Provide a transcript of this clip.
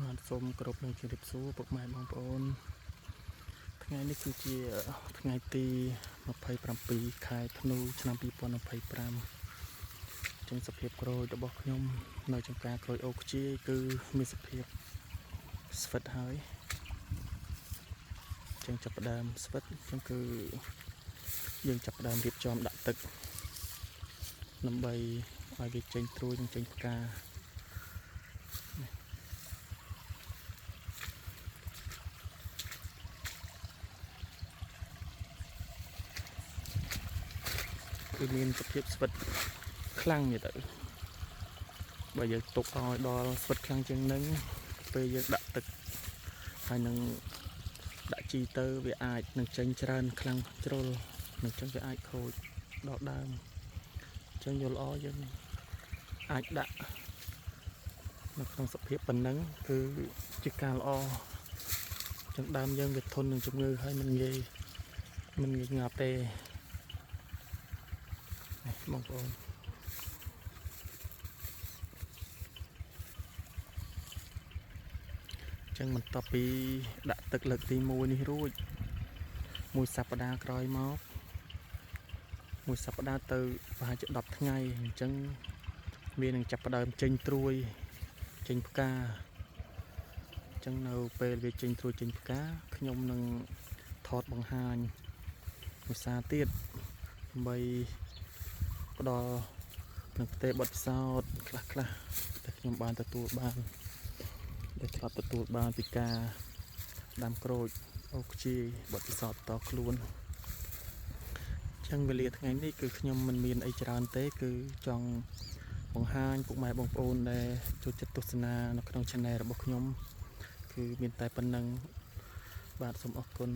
បាទសូមគោរពនឹងជម្រាបសួរពុកម៉ែបងប្អូនថ្ងៃនេះគឺជាថ្ងៃទី27ខែធ្នូឆ្នាំ2025ចឹងសភាពក្រូចរបស់ខ្ញុំនៅចំការក្រូចអូខ្ជាយគឺមានសភាពស្វិតហើយចឹងចាប់ផ្ដើមស្វិតចឹងគឺយើងចាប់ផ្ដើមរៀបចំដាក់ទឹកដើម្បីឲ្យវាចេញត្រួយនិងចេញផ្កាគឺមានសភាពស្វិតខ្លាំងទៀតទៅបើយើងទុកឲ្យដល់ស្វិតខ្លាំងជាងនឹងពេលយើងដាក់ទឹកហើយនឹងដាក់ជីទៅវាអាចនឹងចេញច្រើនខ្លាំងជ្រុលនឹងចឹងវាអាចខូចដល់ដើមចឹងយល់ល្អយើងអាចដាក់នៅក្នុងសភាពប៉ុណ្ណឹងគឺជាការល្អចឹងដើមយើងវាធន់នឹងជំងឺហើយមិនងាយងាប់ទេបងប្អូនចឹងបន្ទាប់ពីដាក់ទឹកលើកទី1នេះរួចមួយសប្តាហ៍ក្រោយមកមួយសប្តាហ៍ទៅប្រហែលជា10ថ្ងៃអញ្ចឹងវានឹងចាប់ផ្ដើមចេញត្រួយចេញផ្កាអញ្ចឹងនៅពេលវាចេញត្រួយចេញផ្កាខ្ញុំនឹងថតបង្ហាញភាសាទៀតដើម្បីផ្ដល់នឹងផ្ទៃបទពិសោធន៍ខ្លះដែលខ្ញុំបានទទួលបានដែលធ្លាប់ទទួលបានពីការដាំក្រូចអូខ្ជាយបទពិសោធន៍តខ្លួនចឹងវេលាថ្ងៃនេះគឺខ្ញុំមិនមានអីច្រើនទេគឺចង់បង្ហាញពុកម៉ែបងប្អូនដែលចូលចិត្តទស្សនានៅក្នុង Channel របស់ខ្ញុំគឺមានតែប៉ុណ្្នឹងបាទសូមអរគុណ